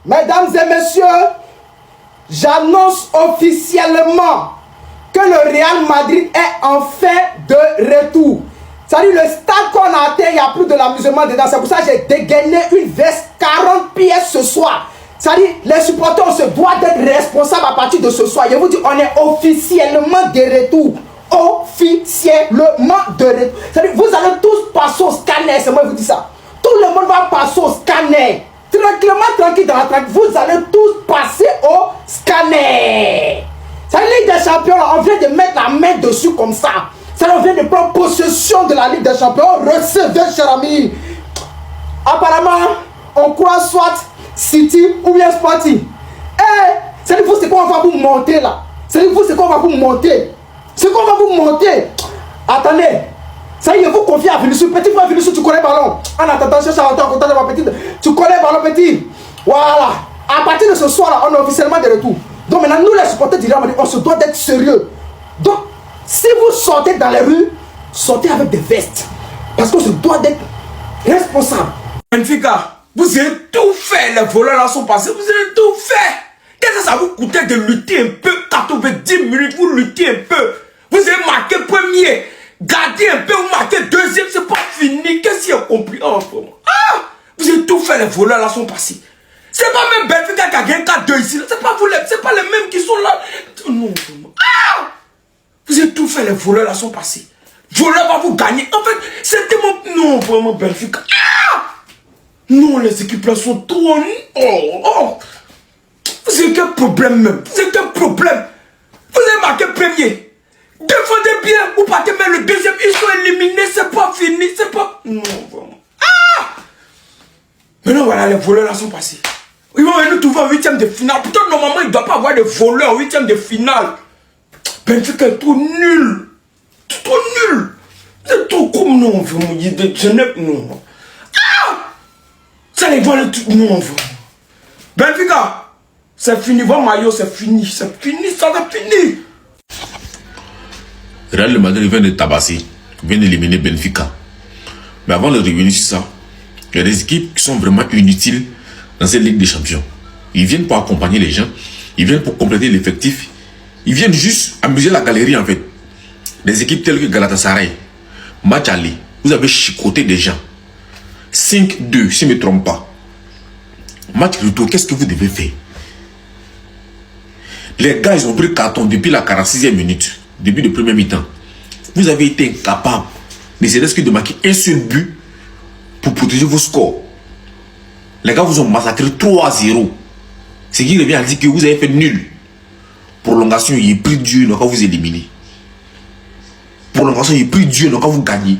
Mesdames et messieurs, j'annonce officiellement que le Real Madrid est enfin de retour. C'est-à-dire le stade qu'on a atteint, il n'y a plus de l'amusement dedans. C'est pour ça que j'ai dégainé une veste 40 pièces ce soir. C'est-à-dire les supporters, on se doit d'être responsables à partir de ce soir. Je vous dis, on est officiellement de retour. Officiellement de retour. C'est-à-dire vous allez tous passer au scanner, c'est moi qui vous dis ça. Tout le monde va passer au scanner. Tranquillement, tranquille dans la tranquille. Vous allez tous passer au scanner. C'est la Ligue des Champions, là, on vient de mettre la main dessus comme ça. On vient de prendre possession de la Ligue des Champions. Recevez, cher ami. Apparemment, on croit soit City ou bien Sporting. C'est vous, c'est qu'on va vous monter là. C'est vous, c'est qu'on va vous monter. C'est qu'on va vous monter. Attendez. Ça y est, vous confiez à Vinicius. Petit frère Vinicius, tu connais le ballon. En attendant, cherche à rentrer en contact de ma petite. Tu connais le ballon, petit. Voilà. À partir de ce soir là, on est officiellement de retour. Donc maintenant, nous les supporters du Real Madrid, on se doit d'être sérieux. Donc, si vous sortez dans les rues, sortez avec des vestes. Parce qu'on se doit d'être responsable. Benfica, vous avez tout fait. Les voleurs là sont passés. Vous avez tout fait. Qu'est-ce que ça vous coûtait de lutter un peu? 90 minutes, vous luttez un peu. Vous avez marqué premier. Gardez un peu, vous marquez deuxième. C'est pas fini. Qu'est-ce qu'il y a compris? Oh, vous avez tout fait. Les voleurs là sont passés. C'est pas même Benfica qui a gagné 4-2 ici. C'est pas vous, c'est pas les mêmes qui sont là. Non, vous avez tout fait, les voleurs là sont passés. Voleurs va vous gagner. En fait, c'était mon... Non, vraiment Benfica. Non, les équipes là sont trop... Vous avez quel problème même? Vous avez quel problème? Vous avez marqué premier. Défendez bien. Vous partez même le deuxième. Ils sont éliminés. C'est pas fini. C'est pas... Non, vraiment. Maintenant, voilà, les voleurs là sont passés. Ils vont venir nous trouver en 8e de finale. Pourtant, normalement, il ne doit pas avoir de voleurs en 8e de finale. Benfica est trop nul. Trop nul. C'est trop comme non, vraiment. Je n'ai... Non. Ça les voit le tout. Non, vraiment. Benfica, c'est fini. Votre maillot, c'est fini. C'est fini, ça va finir. Real Madrid vient de tabasser. Vient d'éliminer Benfica. Mais avant de revenir sur ça, il y a des équipes qui sont vraiment inutiles dans cette Ligue des Champions. Ils viennent pour accompagner les gens. Ils viennent pour compléter l'effectif. Ils viennent juste amuser la galerie en fait. Des équipes telles que Galatasaray, match aller, vous avez chicoté des gens. 5-2, si je ne me trompe pas. Match retour, qu'est-ce que vous devez faire? Les gars, ils ont pris carton depuis la 46e minute, début de premier mi-temps. Vous avez été incapable, mais c'est risque de marquer un seul but pour protéger vos scores. Les gars vous ont massacré 3-0. Ce qui revient à dire que vous avez fait nul. Prolongation, il est plus dur quand vous éliminez. Prolongation, il est plus dur quand vous gagnez.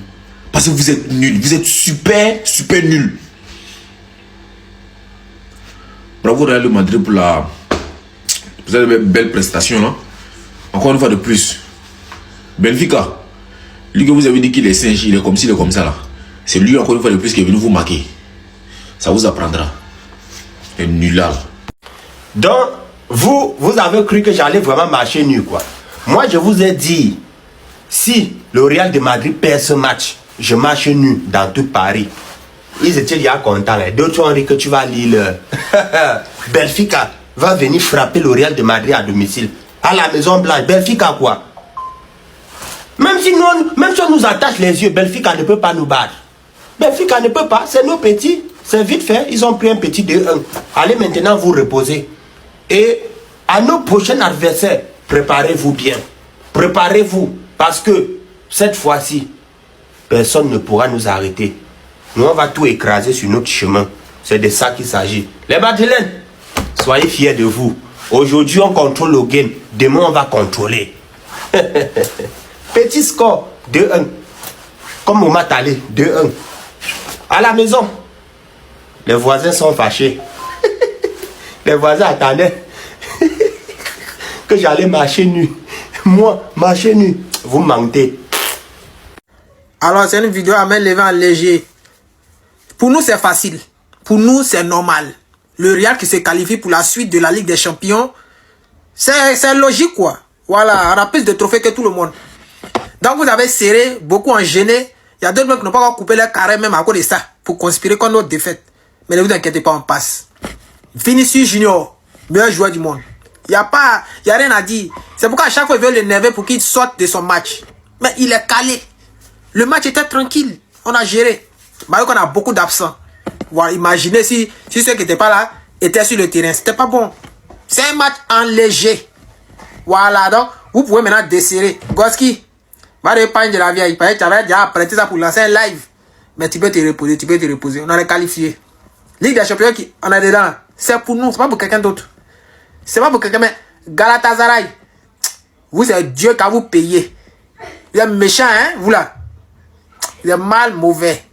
Parce que vous êtes nul. Vous êtes super, super nul. Bravo Real Madrid pour cette belle prestation là. Encore une fois de plus. Benfica, lui que vous avez dit qu'il est singe, il est comme ci, il est comme ça là. C'est lui encore une fois de plus qui est venu vous marquer. Ça vous apprendra. C'est nulard. Donc, vous avez cru que j'allais vraiment marcher nu, quoi. Moi, je vous ai dit, si le Real de Madrid perd ce match, je marche nu dans tout Paris. Ils étaient déjà contents. D'autres ont dit que tu vas lire Benfica va venir frapper le Real de Madrid à domicile. À la Maison Blanche. Benfica quoi? Même si on nous attache les yeux, Benfica ne peut pas nous battre. Benfica ne peut pas, c'est nos petits. C'est vite fait, ils ont pris un petit 2-1. Allez maintenant vous reposer. Et à nos prochains adversaires, préparez-vous bien. Préparez-vous. Parce que cette fois-ci, personne ne pourra nous arrêter. Nous, on va tout écraser sur notre chemin. C'est de ça qu'il s'agit. Les Madrilènes, soyez fiers de vous. Aujourd'hui, on contrôle le game. Demain, on va contrôler. Petit score, 2-1. Comme au Matalé, 2-1. À la maison, les voisins sont fâchés. Les voisins attendaient que j'allais marcher nu. Moi, marcher nu, vous mentez. Alors, c'est une vidéo à main levée en léger. Pour nous, c'est facile. Pour nous, c'est normal. Le Real qui se qualifie pour la suite de la Ligue des Champions, c'est logique, quoi. Voilà, on a plus de trophées que tout le monde. Donc, vous avez serré, beaucoup en gêné. Il y a d'autres mecs qui n'ont pas encore coupé leur carré même à cause de ça, pour conspirer contre notre défaite. Mais ne vous inquiétez pas, on passe. Vinicius Junior, meilleur joueur du monde. Il n'y a rien à dire. C'est pourquoi à chaque fois, il veut l'énerver pour qu'il sorte de son match. Mais il est calé. Le match était tranquille. On a géré. Malgré qu'on a beaucoup d'absents. Voilà, imaginez si ceux qui n'étaient pas là étaient sur le terrain. C'était pas bon. C'est un match en léger. Voilà, donc, vous pouvez maintenant desserrer. Goski, va reprendre de la vieille. Tu avais déjà prêté ça pour lancer un live. Mais tu peux te reposer, On a qualifié. Ligue des champions, on est dedans. C'est pour nous, c'est pas pour quelqu'un d'autre. C'est pas pour quelqu'un, mais Galatasaray, vous êtes Dieu qui vous payé. Vous êtes méchant, hein, vous là. Vous êtes mal, mauvais.